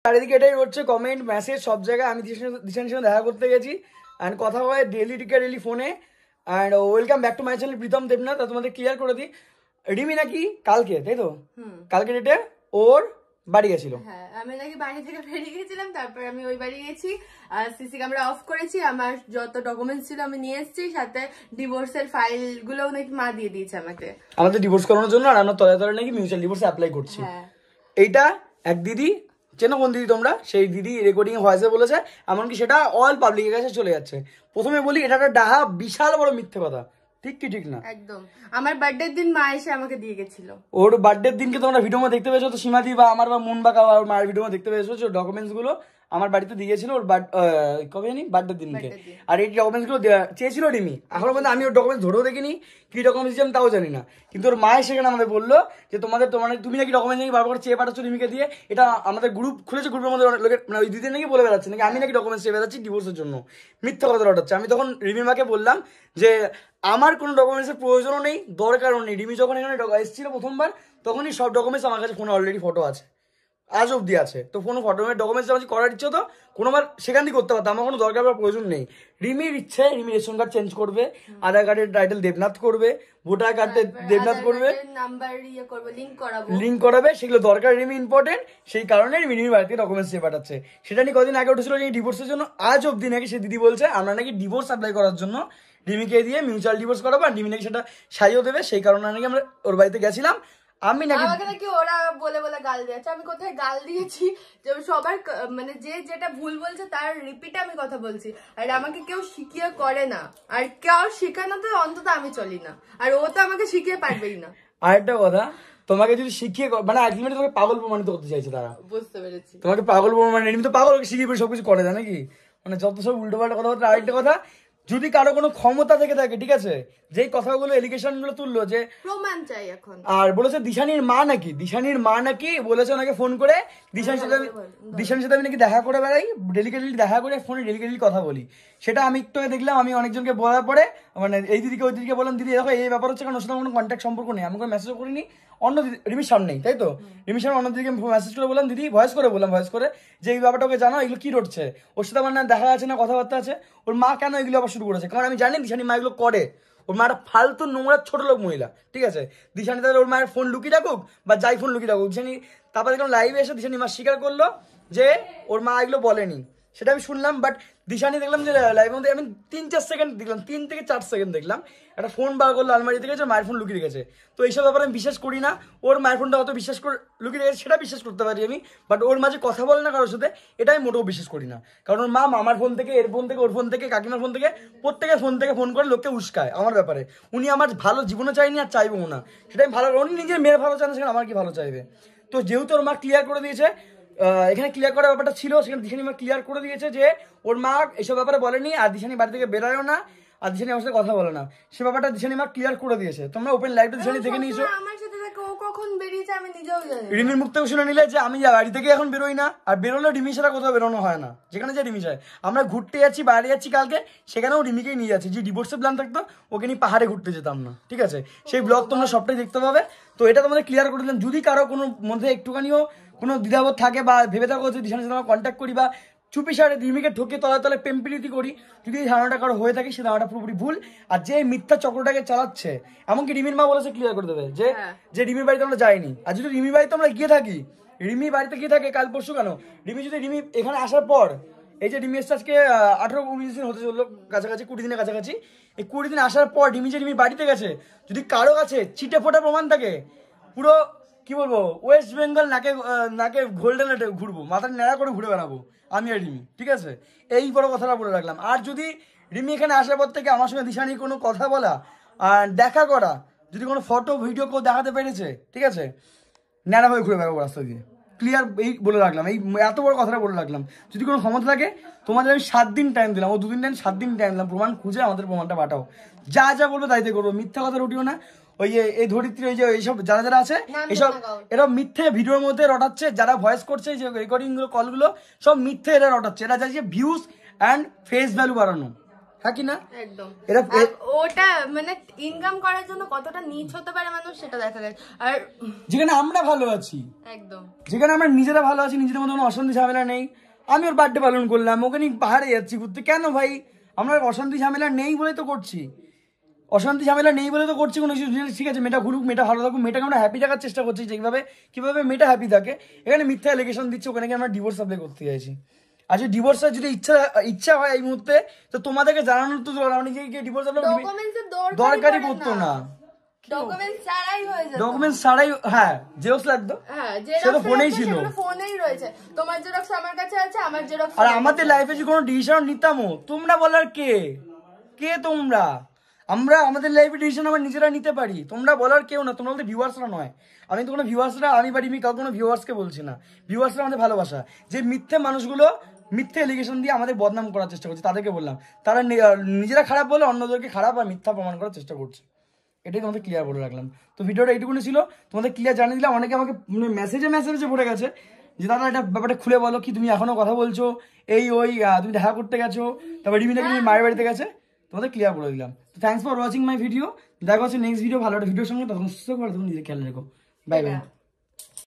চারিদিকে এটাই হচ্ছে কমেন্ট মেসেজ সব জায়গায়। আমি দিশানির সঙ্গে দেখা করতে গেছি অ্যান্ড কথা হয় ডেলি ফোনে। And welcome back to my channel Pritam Debnath. তোমাদের ক্লিয়ার করে দিই, রিমি নাকি কালকে, তাই তো, কালকে ডেটে ওর বাড়ি গেছিল। হ্যাঁ, আমি নাকি বাড়ি থেকে বেরিয়ে গেছিলাম, তারপর আমি ওই বাড়ি গেছি, সিসি ক্যামেরা অফ করেছি, আমার যত ডকুমেন্টস ছিল আমি নিয়ে এসেছি, সাথে ডিভোর্সের ফাইল গুলোও নাকি মা দিয়ে দিয়েছে আমাকে, আমাদের ডিভোর্স করানোর জন্য। আর আমরা তলে তলে নাকি মিউচুয়াল ডিভোর্সে অ্যাপ্লাই করছি। এইটা এক দিদি, চেনো কোন দিদি তোমরা, সেই দিদি রেকর্ডিং ভয়েসে বলেছে, এমনকি সেটা অল পাবলিকের কাছে চলে যাচ্ছে। প্রথমে বলি এটা একটা ডাহা বিশাল বড় মিথ্যে কথা, ঠিক কি ঠিক না? একদম। আমার বার্থডের দিন মা এসে আমাকে দিয়ে গেছিল। ওর বার্থডের দিনকে তোমরা ভিডিও দেখতে পেয়েছো তো, সীমাদি বা আমার বা মুন বা কার মায়ের ভিডিও দেখতে পেয়েছো, ডকুমেন্টস গুলো আমার বাড়িতে দিয়েছিল ওর কবে জানি বার্থডের দিনকে। আর এই ডকুমেন্টস গুলো চেয়েছিল রিমি, এখনো পর্যন্ত আমি ওর ডকুমেন্টস ধরেও দেখিনি, কি ডকুমেন্টস দিয়েছিলাম তাও জানি না। কিন্তু ওর মায়ের সেখানে আমাদের বললো যে তুমি নাকি ডকুমেন্টস নাকি বারবার চেয়ে পাঠাচ্ছ রিমিকে দিয়ে। এটা আমাদের গ্রুপ খুলেছে, গ্রুপের মধ্যে লোকের মানে ওই দিদি নাকি বলে বেড়াচ্ছে নাকি আমি নাকি ডকুমেন্টস চেয়ে বেড়াচ্ছি ডিভোর্সের জন্য। মিথ্যা কথা রটাচ্ছে। আমি তখন রিমি মাকে বললাম যে আমার কোনো ডকুমেন্টসের প্রয়োজনও নেই, দরকারও নেই। রিমি যখন এখানে এসেছিল প্রথমবার তখনই সব ডকুমেন্টস আমার কাছে ফোনে অলরেডি ফটো আছে, আজ অব্দি আছে। তো কোনো ফটো ডকুমেন্টস আমার করার ইচ্ছে তো কোনোবার সেখান থেকে করতে পারতাম, আমার কোনো দরকার বা প্রয়োজন নেই। রিমির ইচ্ছে, রিমি রেশন কার্ড চেঞ্জ করবে, আধার কার্ডের টাইটেল দেবনাথ করবে, ভোটার কার্ডে দেবনাথ করবে, লিঙ্ক করাবে, সেগুলো দরকার, রিমি ইম্পর্টেন্ট। সেই কারণে রিমির বাড়িতে ডকুমেন্টস চেয়ে পাঠাচ্ছে। সেটা নিয়ে কদিন আগে উঠেছিল ডিভোর্সের জন্য, আজ অব্দি নাকি সে দিদি বলছে আমরা নাকি ডিভোর্স অ্যাপ্লাই করার জন্য রিমিকে দিয়ে মিউচুয়াল ডিভোর্স করাবো, আর রিমি নাকি সেটা সাইও দেবে। সেই কারণে নাকি আমরা ওর বাড়িতে গেছিলাম। আমি নাকি ওরা বলে বলে গাল দিয়েছে। আমি কোথায় গাল দিয়েছি? সবার মানে যে যেটা ভুল বলছে তার রিপিটে আমি কথা বলছি, আর আমাকে কেউ শিখিয়ে করে না, আর কেউ শেখানোতে অন্তত আমি চলি না, আর ও তো আমাকে শিখিয়ে পারবেই না। আরেকটা কথা, তোমাকে যদি শিখিয়ে মানে আলটিমেটলি তোমাকে পাগল প্রমাণিত করতে চাইছে তারা। বুঝতে পেরেছি, তোমাকে পাগল প্রমাণ, এমনি তো পাগল শিখিয়ে সবকিছু করে দেয় নাকি, মানে যত সব উল্টো পাল্টা কথাবার্তা। আরেকটা কথা, যদি কারো কোনো ক্ষমতা থেকে থাকে, ঠিক আছে, যেই কথাগুলো এলিগেশন গুলো তুললো যে প্রমাণ চাই এখন, আর বলেছে দিশানির মা নাকি বলেছে ওনাকে ফোন করে দিশানির সাথে আমি নাকি দেখা করে বেড়াই, ডেলিকেটলি দেখা করে ফোনে ডেলিকেটলি কথা বলি। সেটা আমি একটু দেখলাম, আমি অনেকজনকে বলার পরে মানে এই দিদিকে ওই দিদিকে বললাম, দিদি দেখো এই ব্যাপার হচ্ছে, কারণ ওর সাথে কোনো কন্ট্যাক্ট সম্পর্ক নেই, আমি কোনো মেসেজও করিনি অন্য রিমির সামনেই, তাই তো। রিমির সামনে অন্য দিদিকে মেসেজ করে বললাম, দিদি ভয়েস করে যে এই ব্যাপারটা ওকে জানো, এগুলো কি রটছে, ওর সাথে আমার না দেখা আছে না কথাবার্তা আছে, ওর মা কেন এগুলো আবার শুরু করেছে। কারণ আমি জানি দিশানি মা এগুলো করে, ওর মা একটা ফালতু নোংরা ছোট লোক মহিলা, ঠিক আছে। দিশানি তাহলে ওর মায়ের ফোন লুকিয়ে রাখুক বা যাই ফোন লুকিয়ে রাখুক, দিশানি তারপরে দেখলাম লাইভে এসে দিশানি মা স্বীকার করলো যে ওর মা এগুলো বলেনি, সেটা আমি শুনলাম। বাট দিশানি দেখলাম যে লাইভের মধ্যে আমি 3-4 সেকেন্ড দেখলাম, 3 থেকে 4 সেকেন্ড দেখলাম, একটা ফোন বার করলো আলমারি থেকে, মায়ের ফোন লুকিয়ে রেখেছে। তো এইসব ব্যাপারে আমি বিশ্বাস করি না। ওর মায়ের ফোনটা অত বিশ্বাস করে লুকিয়ে রেখেছে সেটা বিশ্বাস করতে পারি আমি, বাট ওর মাঝে কথা বলে না কারোর সাথে, এটা আমি মোটেও বিশ্বাস করি না। কারণ ওর মা মামার ফোন থেকে, এর ফোন থেকে, ওর ফোন থেকে, কাকিমার ফোন থেকে, প্রত্যেকের ফোন থেকে ফোন করে লোককে উস্কায় আমার ব্যাপারে। উনি আমার ভালো জীবনে চাইনি আর চাইবো না, সেটাই ভালো। উনি নিজের মেয়ের ভালো চান, সেখানে আমার কি ভালো চাইবে। তো যেহেতু ওর মা ক্লিয়ার করে দিয়েছে, এখানে ক্লিয়ার করার ব্যাপারটা ছিল, সেখানে দিশানি মা ক্লিয়ার করে দিয়েছে যে ওর মা এসব ব্যাপারে বলেনি, আর দিশানি বাড়ি থেকে বেরোয়ও না, আর দিশানি আমার সাথে কথা বলে না, সে ব্যাপারটা দিশানি মা ক্লিয়ার করে দিয়েছে। তোমরা ওপেন লাইভটা দিশানি দেখে নিয়েছো, রিমির মুখ থেকে শুনে নিলে যে আমি বাড়ি থেকে এখন বেরোই না, আর বেরোলে রিমি ছাড়া কোথাও বেরোনো হয় না, যেখানে যে রিমি চায়। আমরা ঘুরতে যাচ্ছি, বাইরে যাচ্ছি কালকে, সেখানেও রিমিকেই নিয়ে যাচ্ছি। যে ডিভোর্সের প্ল্যান থাকতো ওকে নিয়ে পাহাড়ে ঘুরতে যেতাম না, ঠিক আছে। সেই ব্লগ তোমরা সবটাই দেখতে পাবে। তো এটা তোমাদের ক্লিয়ার করে দিলাম। যদি কারো কোনো মধ্যে একটুখানিও কোনো দ্বিধাবোধ থাকে বা ভেবে থাকো যে দিশানির সাথে আমরা কন্ট্যাক্ট করি বা চুপি সারে রিমিকে ঢোকে তলায় তলায় প্রেমপ্রীতি করি, যদি এই ধারণাটা কারো হয়ে থাকে সে ধারণাটা পুরোপুরি ভুল। আর যে মিথ্যা চক্রটাকে চালাচ্ছে, এমনকি রিমির মা বলেছে ক্লিয়ার করে দেবে যে রিমির বাড়িতে আমরা যাইনি। আর যদি রিমির বাড়িতে আমরা গিয়ে থাকি, রিমি বাড়িতে গিয়ে থাকে কাল পরশু কেন, রিমি এখানে আসার পর, এই যে রিমি এসছে আজকে 18-19 দিন হতে চললো, কাছাকাছি 20 দিনের কাছাকাছি, এই 20 দিন আসার পর রিমি যে রিমি বাড়িতে গেছে, যদি কারো কাছে চিটে ফোটা প্রমাণ থাকে, পুরো কি বলবো ওয়েস্ট বেঙ্গল নাকে গোল্ডেন ঘুরবো, মাথা ন্যাড়া করে ঘুরে বেড়াবো আমি আর রিমি, ঠিক আছে। এই বড় কথাটা বলে রাখলাম। আর যদি রিমি এখানে আসার পর থেকে আমার সঙ্গে দিশানি কোনো কথা বলা আর দেখা করা, যদি কোনো ফটো ভিডিও কেউ দেখাতে পেরেছে, ঠিক আছে, ন্যাড়া হয়ে ঘুরে বেড়াবো রাস্তা দিয়ে, ক্লিয়ার এই বলে রাখলাম। এই এত বড় কথাটা বলে রাখলাম। যদি কোনো ক্ষমতা থাকে তোমাদের আমি 7 দিন টাইম দিলাম, ও 2 দিন টাইম 7 দিন টাইম দিলাম, প্রমাণ খুঁজে আমাদের প্রমাণটা পাঠাও। যা যা বলবে তাইতে করবো, মিথ্যা কথা রুটিও না। ওই যে এই ধরিত্রী, ওই যে এইসব যারা আছে এইসব, এরা মিথ্যে ভিডিওর মধ্যে রটাচ্ছে, যারা ভয়েস করছে যে রেকর্ডিং গুলো কলগুলো সব মিথ্যে এরা রটাচ্ছে। এরা চাইছে ভিউজ অ্যান্ড ফেস ভ্যালু বাড়ানো, হ্যাঁ কি না? একদম এরা আর ওটা মানে ইনকাম করার জন্য কতটা নিচ হতে পারে মানুষ সেটা দেখা গেছে। আর যেখানে আমরা ভালো আছি, একদম যেখানে আমরা নিজেরা ভালো আছি, নিজেদের মধ্যে কোনো অশান্তি ঝামেলা নেই, আমি ওর বার্থডে পালন করলাম, ওকে নিয়ে পাহাড়ে যাচ্ছি ঘুরতে, কেন ভাই? আমরা অশান্তি ঝামেলা নেই বলে তো করছি, অশান্তি ঝামেলা নেই বলে তো করছি কোনো কিছু। ঠিক আছে, মেয়েটা ঘুরুক, মেয়েটা ভালো থাকুক, মেয়েটাকে আমরা হ্যাপি রাখার চেষ্টা করছি, যেভাবে কিভাবে মেয়েটা হ্যাপি থাকে। এখানে মিথ্যা এলিগেশন দিচ্ছে, ওখানে গিয়ে আমরা ডিভোর্স অ্যাপ্লাই করতে চাইছি। আচ্ছা ডিভোর্সের যদি ইচ্ছা হয় এই মুহূর্তে, তো তোমাদেরকে জানানোর তো দরকার, আমি যে ডিভোর্স ডকুমেন্টসের দরকারই পড়তো না, ডকুমেন্টস ছাড়াই হয়ে যেত। ডকুমেন্টস ছাড়াই, হ্যাঁ জেরক্স লাগতো, হ্যাঁ সে তো ফোনেই ছিল। ফোনেই রয়েছে, তোমার জেরক্স আমার কাছে আছে, আমার জেরক্স। আর আমাদের লাইফে যে কোনো ডিসিশন নিতামও, তোমরা বলার কে? কে তোমরা? আমরা আমাদের লাইফে ডিসিশন আমরা নিজেরা নিতে পারি, তোমরা বলার কেউ না। তোমরা বলতে ভিউয়ার্সরা নয়, আমি তো কোনো ভিউয়ার্সরা, আমি বাড়ি কাউ কোনো ভিউয়ার্সকে বলছি না। ভিউয়ার্সরা আমাদের ভালোবাসা, যে মিথ্যে মানুষগুলো মিথ্যে এলিগেশন দিয়ে আমাদের বদনাম করার চেষ্টা করছে, তাদেরকে বললাম তারা নিজেরা খারাপ বলে অন্যদেরকে খারাপ আর মিথ্যা প্রমাণ করার চেষ্টা করছে। এটাই তোমাদের ক্লিয়ার বলে রাখলাম। তো ভিডিওটা এইটুকুনি ছিল, তোমাদের ক্লিয়ার জানিয়ে দিলাম। অনেকে আমাকে মেসেজে পড়ে গেছে যে দাদা এটা ব্যাপারটা খুলে বলো, কি তুমি এখনো কথা বলছো, এই ওই তুমি দেখা করতে গেছো, তারপর রিমিনাকে তুমি মায়ের বাড়িতে গেছে, তোমাদের ক্লিয়ার বলে দিলাম। তো thanks for watching my video, দেখা হচ্ছে নেক্সট ভিডিও ভালো একটা ভিডিওর সঙ্গে। তখন সুস্থ করে, তখন নিজে খেয়াল রেখো। Bye bye.